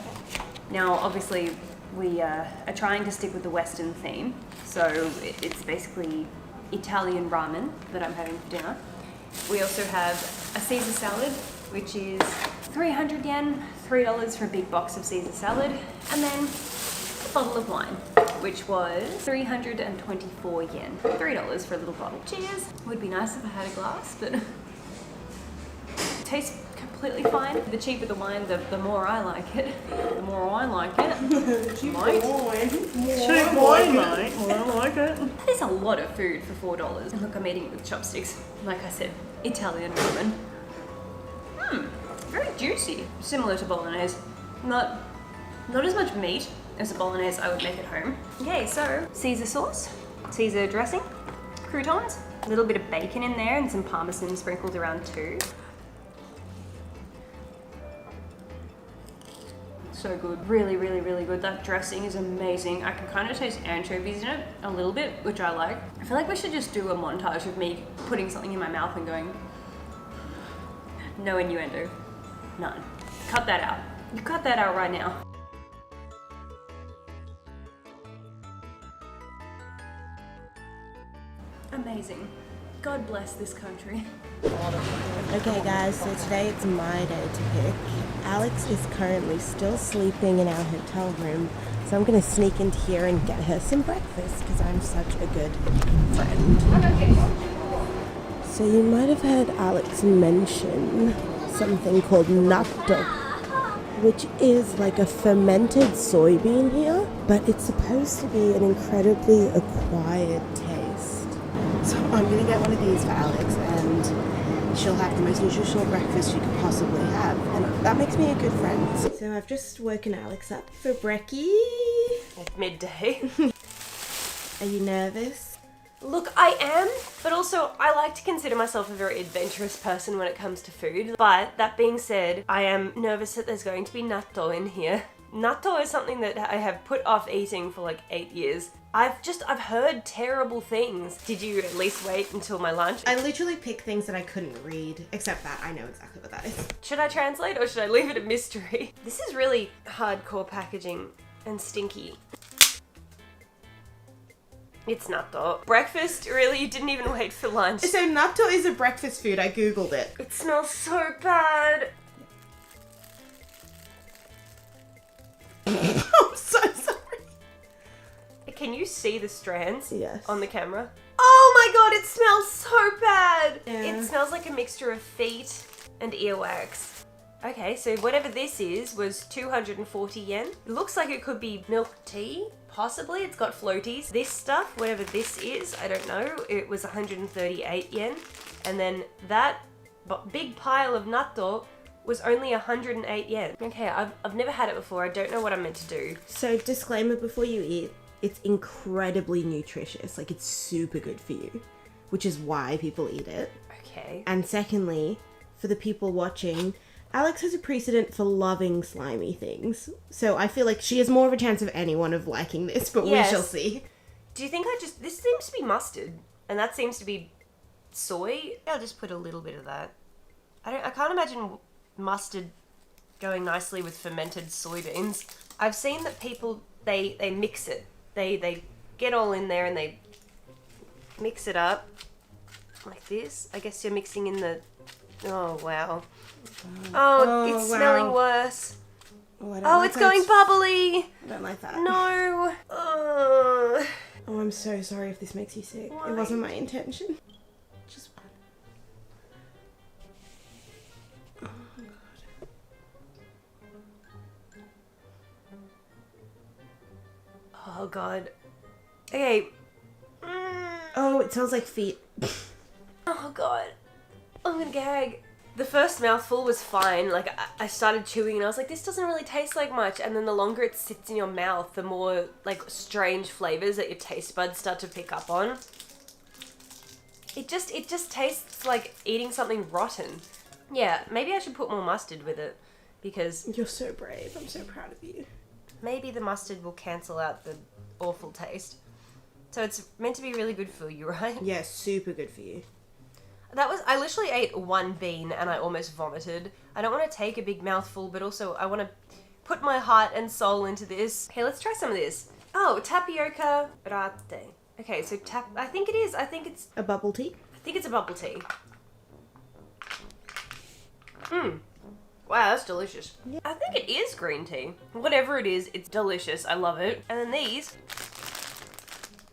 Now, obviously, we are trying to stick with the Western theme. So it's basically Italian ramen that I'm having for dinner. We also have a Caesar salad, which is 300 yen, $3 for a big box of Caesar salad. And then a bottle of wine, which was 324 yen, $3 for a little bottle. Cheers. Would be nice if I had a glass, but it tastes completely fine. The cheaper the wine, the more I like it. The more I like it. Cheap wine. Cheap wine, mate. More I like it. That is a lot of food for $4. And look, I'm eating it with chopsticks. Like I said, Italian ramen. Very juicy. Similar to bolognese. Not as much meat as a bolognese I would make at home. Okay, so Caesar sauce, Caesar dressing, croutons, a little bit of bacon in there and some parmesan sprinkled around too. So good, really, really, really good. That dressing is amazing. I can kind of taste anchovies in it a little bit, which I like. I feel like we should just do a montage of me putting something in my mouth and going, no innuendo, none. Cut that out. You cut that out right now. Amazing. God bless this country. Okay guys, so today it's my day to pick. Alex is currently still sleeping in our hotel room, so I'm going to sneak into here and get her some breakfast because I'm such a good friend. So you might have heard Alex mention something called natto, which is like a fermented soybean here, but it's supposed to be an incredibly acquired taste. So I'm gonna get one of these for Alex, and she'll have the most nutritional breakfast she could possibly have, and that makes me a good friend. So I've just woken Alex up for brekkie. At midday. Are you nervous? Look, I am, but also I like to consider myself a very adventurous person when it comes to food. But that being said, I am nervous that there's going to be natto in here. Natto is something that I have put off eating for like 8 years. I've heard terrible things. Did you at least wait until my lunch? I literally picked things that I couldn't read, except that I know exactly what that is. Should I translate or should I leave it a mystery? This is really hardcore packaging and stinky. It's natto. Breakfast? Really? You didn't even wait for lunch. So natto is a breakfast food. I googled it. It smells so bad. I'm so sorry. Can you see the strands Yes. on the camera? Oh my god, it smells so bad. Yeah. It smells like a mixture of feet and earwax. Okay, so whatever this is was 240 yen. It looks like it could be milk tea. Possibly, it's got floaties. This stuff, whatever this is, I don't know, it was 138 yen. And then that big pile of natto was only 108 yen. Okay, I've never had it before. I don't know what I'm meant to do. So disclaimer before you eat, it's incredibly nutritious. Like, it's super good for you, which is why people eat it. Okay. And secondly, for the people watching, Alex has a precedent for loving slimy things. So I feel like she has more of a chance of anyone of liking this, but Yes. we shall see. Do you think this seems to be mustard, and that seems to be soy? I'll just put a little bit of that. I can't imagine mustard going nicely with fermented soybeans. I've seen that people, they mix it. They get all in there and they mix it up like this. I guess you're mixing in the, oh wow. Oh, it's wow. smelling worse. Oh, I don't Oh, like it's that. going bubbly. I don't like that. No. Oh, I'm so sorry if this makes you sick. Why? It wasn't my intention. Just one. Oh god. Okay. Oh, it smells like feet. Oh god. I'm gonna gag. The first mouthful was fine. Like, I started chewing and I was like, this doesn't really taste like much. And then the longer it sits in your mouth, the more, like, strange flavors that your taste buds start to pick up on. It just tastes like eating something rotten. Yeah, maybe I should put more mustard with it. Because You're so brave. I'm so proud of you. maybe the mustard will cancel out the awful taste. So it's meant to be really good for you, right? Yeah, super good for you. I literally ate one bean and I almost vomited. I don't want to take a big mouthful, but also I want to put my heart and soul into this. Okay, let's try some of this. Oh, tapioca latte. Okay, so I think it is. I think it's A bubble tea? a bubble tea. Wow, that's delicious. Yeah. I think it is green tea. Whatever it is, it's delicious. I love it. And then these.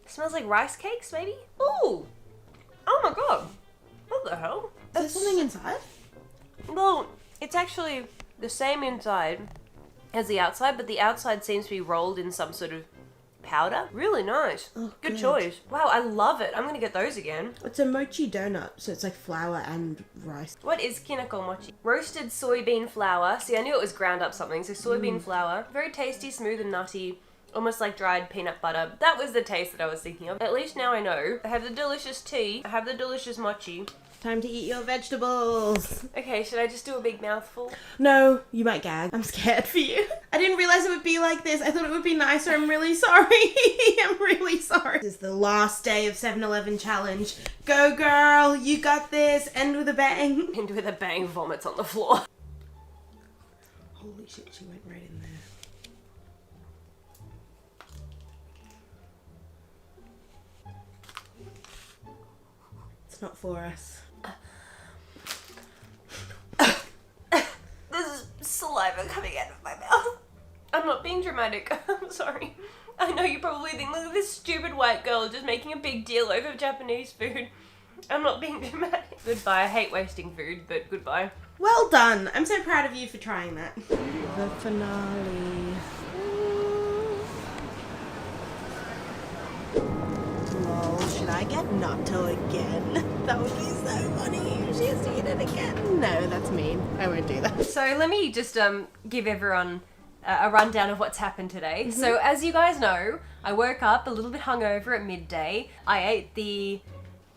Smells like rice cakes, maybe? Ooh! Oh my god! What the hell? Is there something inside? Well, it's actually the same inside as the outside, but the outside seems to be rolled in some sort of powder. Really nice. Oh, good good. choice. Wow, I love it. I'm gonna get those again. It's a mochi donut, so it's like flour and rice. What is kinako mochi? Roasted soybean flour. See, I knew it was ground up something. So soybean flour. Very tasty, smooth and nutty. Almost like dried peanut butter. That was the taste that I was thinking of. At least now I know. I have the delicious tea. I have the delicious mochi. Time to eat your vegetables. Okay, should I just do a big mouthful? No, you might gag. I'm scared for you. I didn't realize it would be like this. I thought it would be nicer. I'm really sorry. I'm really sorry. This is the last day of 7-Eleven challenge. Go girl, you got this. End with a bang. And with a bang, vomits on the floor. Holy shit, she went right in there. It's not for us. There's saliva coming out of my mouth. I'm not being dramatic. I'm sorry. I know you probably think, look at this stupid white girl just making a big deal over Japanese food. I'm not being dramatic. Goodbye. I hate wasting food, but goodbye. Well done. I'm so proud of you for trying that. The finale. Lol, should I get natto again? That would be so funny if she has to eat it again. No, that's mean. I won't do that. So let me just give everyone a rundown of what's happened today. So as you guys know, I woke up a little bit hungover at midday. I ate the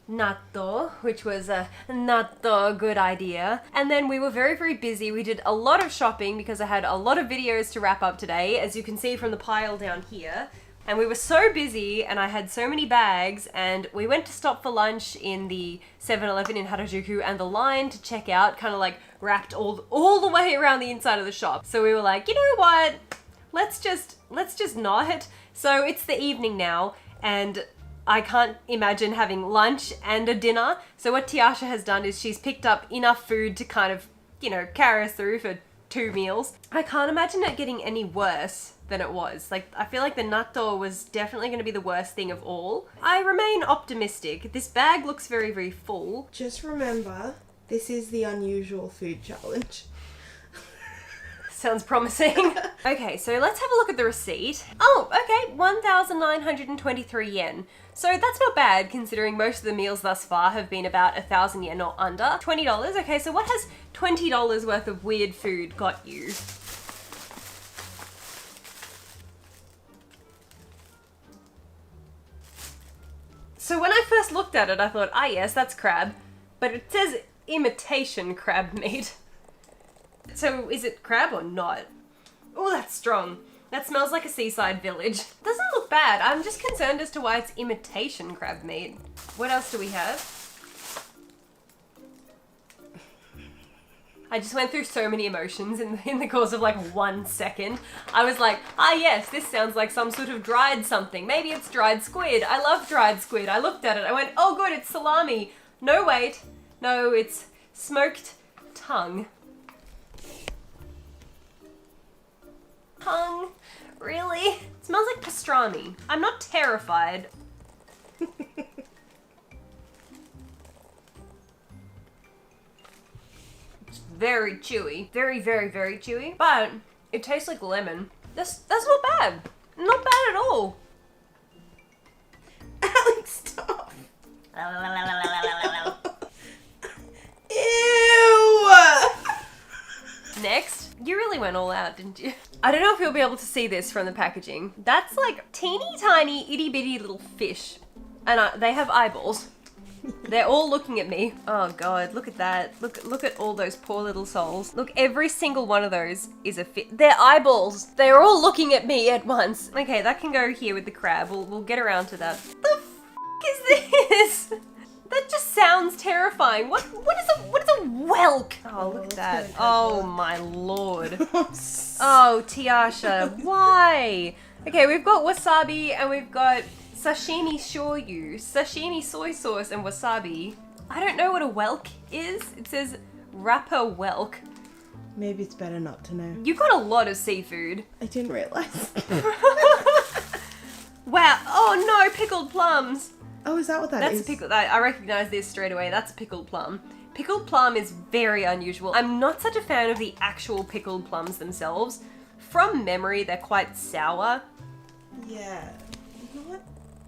natto, which was a natto good idea. And then we were very, very busy. We did a lot of shopping because I had a lot of videos to wrap up today, as you can see from the pile down here. And we were so busy and I had so many bags, and we went to stop for lunch in the 7-Eleven in Harajuku, and the line to check out kind of like wrapped all the way around the inside of the shop. So we were like, you know what? Let's just not. So it's the evening now and I can't imagine having lunch and a dinner. So what Tiasha has done is she's picked up enough food to kind of, you know, carry us through for 2 meals. I can't imagine it getting any worse than it was. Like, I feel like the natto was definitely going to be the worst thing of all. I remain optimistic. This bag looks very, very full. Just remember, this is the unusual food challenge. Sounds promising. Okay, so let's have a look at the receipt. Oh, okay, 1,923 yen. So that's not bad considering most of the meals thus far have been about 1,000 yen or under. $20. Okay, so what has $20 worth of weird food got you? So when I first looked at it, I thought, ah yes, that's crab. But it says imitation crab meat. So is it crab or not? Oh, that's strong. That smells like a seaside village. Doesn't look bad. I'm just concerned as to why it's imitation crab meat. What else do we have? I just went through so many emotions in the course of like 1 second. I was like, ah yes, this sounds like some sort of dried something. Maybe it's dried squid. I love dried squid. I looked at it. I went, oh good, it's salami. No, wait. No, it's smoked tongue. Tongue? Really? It smells like pastrami. I'm not terrified. It's very chewy. Very, very, very chewy. But it tastes like lemon. That's not bad. Not bad at all. Alex, stop. Ew! Next, you really went all out, didn't you? I don't know if you'll be able to see this from the packaging. That's like teeny tiny itty bitty little fish. And they have eyeballs. They're all looking at me. Oh god, look at that. Look at all those poor little souls. Look, every single one of those is a fish. They're eyeballs. They're all looking at me at once. Okay, that can go here with the crab. We'll get around to that. The f is this? That just sounds terrifying. What is a whelk? Oh, look at that. Oh my lord. Oh, Tiasha, why? Okay, we've got wasabi and we've got sashimi shoyu, sashimi soy sauce and wasabi. I don't know what a whelk is. It says wrapper whelk. Maybe it's better not to know. You've got a lot of seafood. I didn't realize. Wow. Oh no, pickled plums. Oh, is that what that is? That's a pickle. I recognize this straight away. That's a pickled plum. Pickled plum is very unusual. I'm not such a fan of the actual pickled plums themselves. From memory, they're quite sour. Yeah, not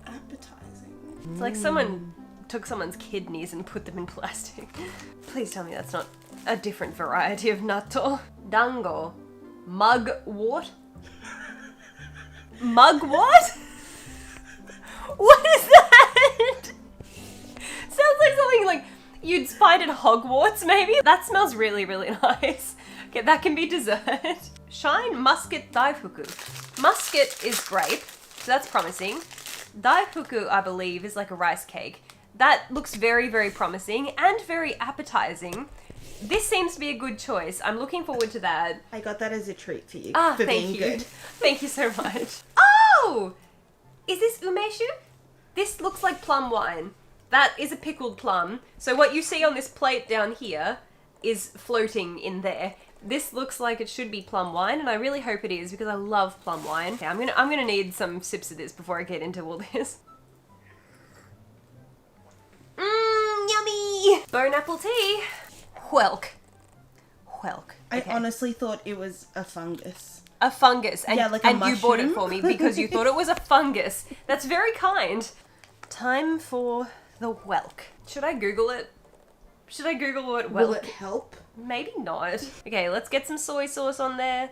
appetizing. It's like someone took someone's kidneys and put them in plastic. Please tell me that's not a different variety of natto. Dango. Mugwort? Mugwort? What is that? Sounds like something like you'd find at Hogwarts, maybe? That smells really, really nice. Okay, that can be dessert. Shine musket daifuku. Musket is grape, so that's promising. Daifuku, I believe, is like a rice cake. That looks very, very promising and very appetizing. This seems to be a good choice. I'm looking forward to that. I got that as a treat for you. Ah, for thank being you. Good. Thank you so much. Oh! Is this umeshu? This looks like plum wine. That is a pickled plum. So what you see on this plate down here is floating in there. This looks like it should be plum wine, and I really hope it is because I love plum wine. Okay, I'm gonna need some sips of this before I get into all this. Bone apple tea. Whelk. I Okay. honestly thought it was a fungus. A fungus. And, Yeah, like a and you bought it mushroom. for me because you thought it was a fungus. That's very kind. Time for the whelk. Should I Google it? Should I Google what Will whelk? it help? Maybe not. Okay, let's get some soy sauce on there.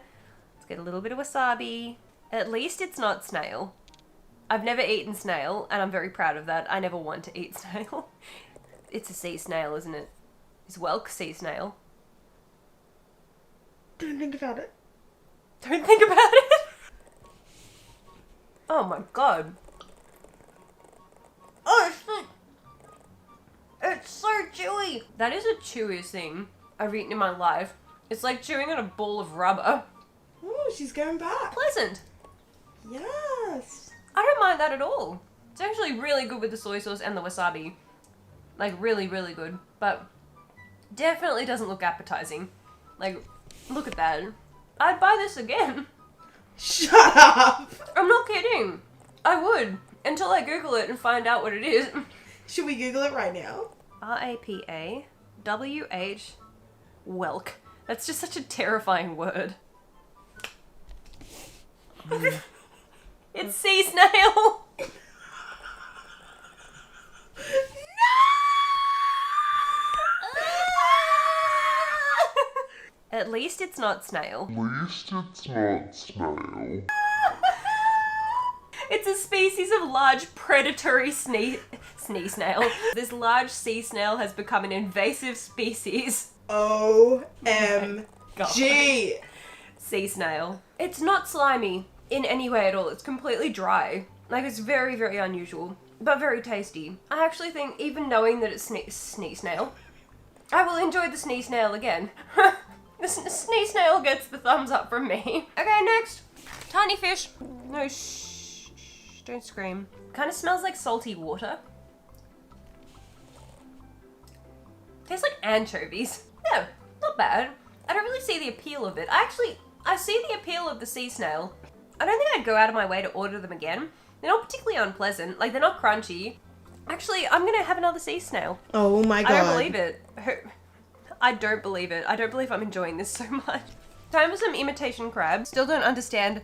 Let's get a little bit of wasabi. At least it's not snail. I've never eaten snail, and I'm very proud of that. I never want to eat snail. It's a sea snail, isn't it? Is whelk sea snail? Don't think about it. Don't think about it. Oh my god. Oh shit. It's so chewy. That is the chewiest thing I've eaten in my life. It's like chewing on a ball of rubber. Oh, she's going back. Pleasant. Yes. I don't mind that at all. It's actually really good with the soy sauce and the wasabi. Like really, really good. But definitely doesn't look appetizing. Like, look at that. I'd buy this again. Shut up. I'm not kidding. I would. Until I Google it and find out what it is. Should we Google it right now? R-A-P-A-W-H whelk. That's just such a terrifying word. It's sea snail. At least it's not snail. It's a species of large predatory snail. This large sea snail has become an invasive species. OMG. Sea snail. It's not slimy in any way at all. It's completely dry. Like, it's very, very unusual, but very tasty. I actually think, even knowing that it's snee snail, I will enjoy the snee snail again. The snee snail gets the thumbs up from me. Okay, next. Tiny fish. No, shh, don't scream. Kind of smells like salty water. Tastes like anchovies. Yeah, not bad. I don't really see the appeal of it. I see the appeal of the sea snail. I don't think I'd go out of my way to order them again. They're not particularly unpleasant. Like, they're not crunchy. Actually, I'm gonna have another sea snail. Oh my god. I don't believe it. I don't believe it. I don't believe I'm enjoying this so much. Time for some imitation crab. Still don't understand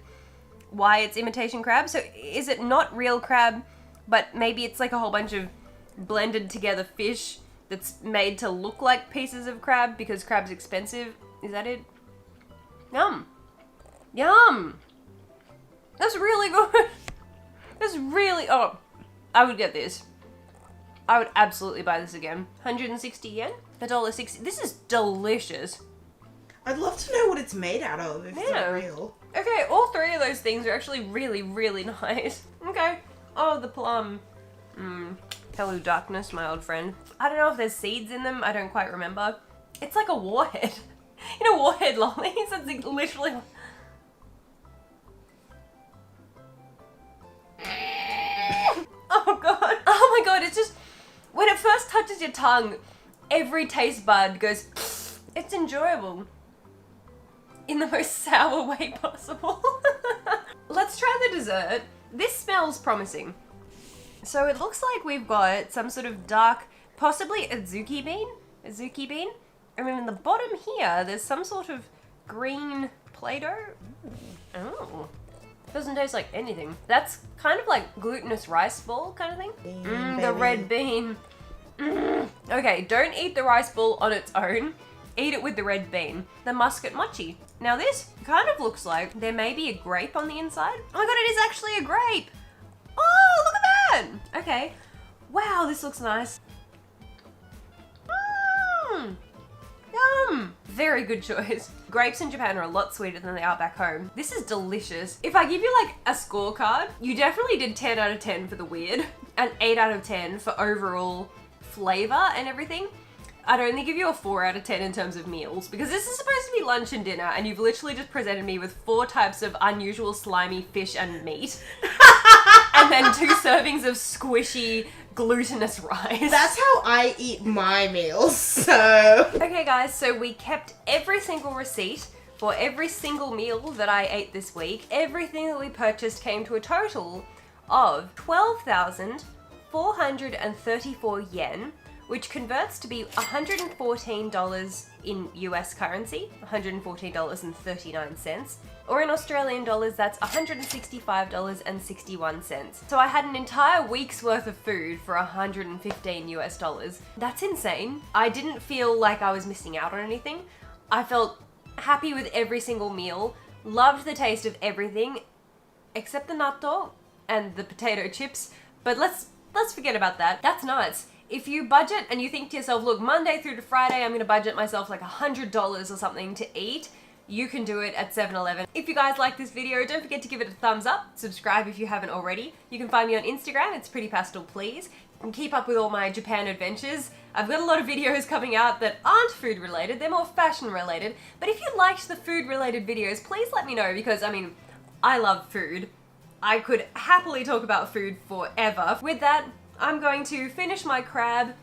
why it's imitation crab. So is it not real crab, but maybe it's like a whole bunch of blended together fish that's made to look like pieces of crab because crab's expensive? Is that it? Yum. Yum. That's really good. That's really, oh, I would get this. I would absolutely buy this again. 160 yen? $1.60. This is delicious. I'd love to know what it's made out of if it's not real. Okay, all three of those things are actually really, really nice. Okay. Oh, the plum. Hello, darkness, my old friend. I don't know if there's seeds in them. I don't quite remember. It's like a warhead. You know, warhead lollies? That's literally... Oh god. Oh my god, it's just... When it first touches your tongue, every taste bud goes... It's enjoyable. In the most sour way possible. Let's try the dessert. This smells promising. So it looks like we've got some sort of dark, possibly a zuki bean? A zuki bean? And then in the bottom here, there's some sort of green Play-Doh. Oh. Doesn't taste like anything. That's kind of like glutinous rice ball kind of thing. The red bean. Okay, don't eat the rice ball on its own. Eat it with the red bean. The muscat mochi. Now this kind of looks like there may be a grape on the inside. Oh my god, it is actually a grape. Oh, look at that. Okay. Wow, this looks nice. Yum. Very good choice. Grapes in Japan are a lot sweeter than they are back home. This is delicious. If I give you like a scorecard, you definitely did 10 out of 10 for the weird and 8 out of 10 for overall flavor and everything. I'd only give you a 4 out of 10 in terms of meals because this is supposed to be lunch and dinner and you've literally just presented me with 4 types of unusual slimy fish and meat and then 2 servings of squishy glutinous rice. That's how I eat my meals, so... Okay guys, so we kept every single receipt for every single meal that I ate this week. Everything that we purchased came to a total of 12,434 yen, which converts to be $114 in US currency, $114.39, or in Australian dollars, that's $165.61. So I had an entire week's worth of food for $115 US. That's insane. I didn't feel like I was missing out on anything. I felt happy with every single meal, loved the taste of everything, except the natto and the potato chips, but let's forget about that. That's nuts. If you budget and you think to yourself, look, Monday through to Friday, I'm gonna budget myself like $100 or something to eat, you can do it at 7-Eleven. If you guys like this video, don't forget to give it a thumbs up, subscribe if you haven't already. You can find me on Instagram, it's prettypastelplease, and keep up with all my Japan adventures. I've got a lot of videos coming out that aren't food related, they're more fashion related, but if you liked the food related videos, please let me know, because I mean, I love food. I could happily talk about food forever. With that, I'm going to finish my crab,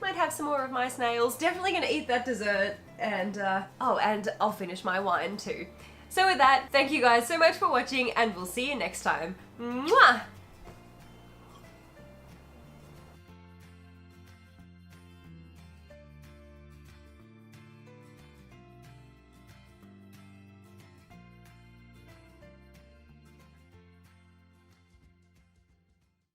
might have some more of my snails, definitely gonna eat that dessert, and and I'll finish my wine too. So with that, thank you guys so much for watching, and we'll see you next time. Mwah!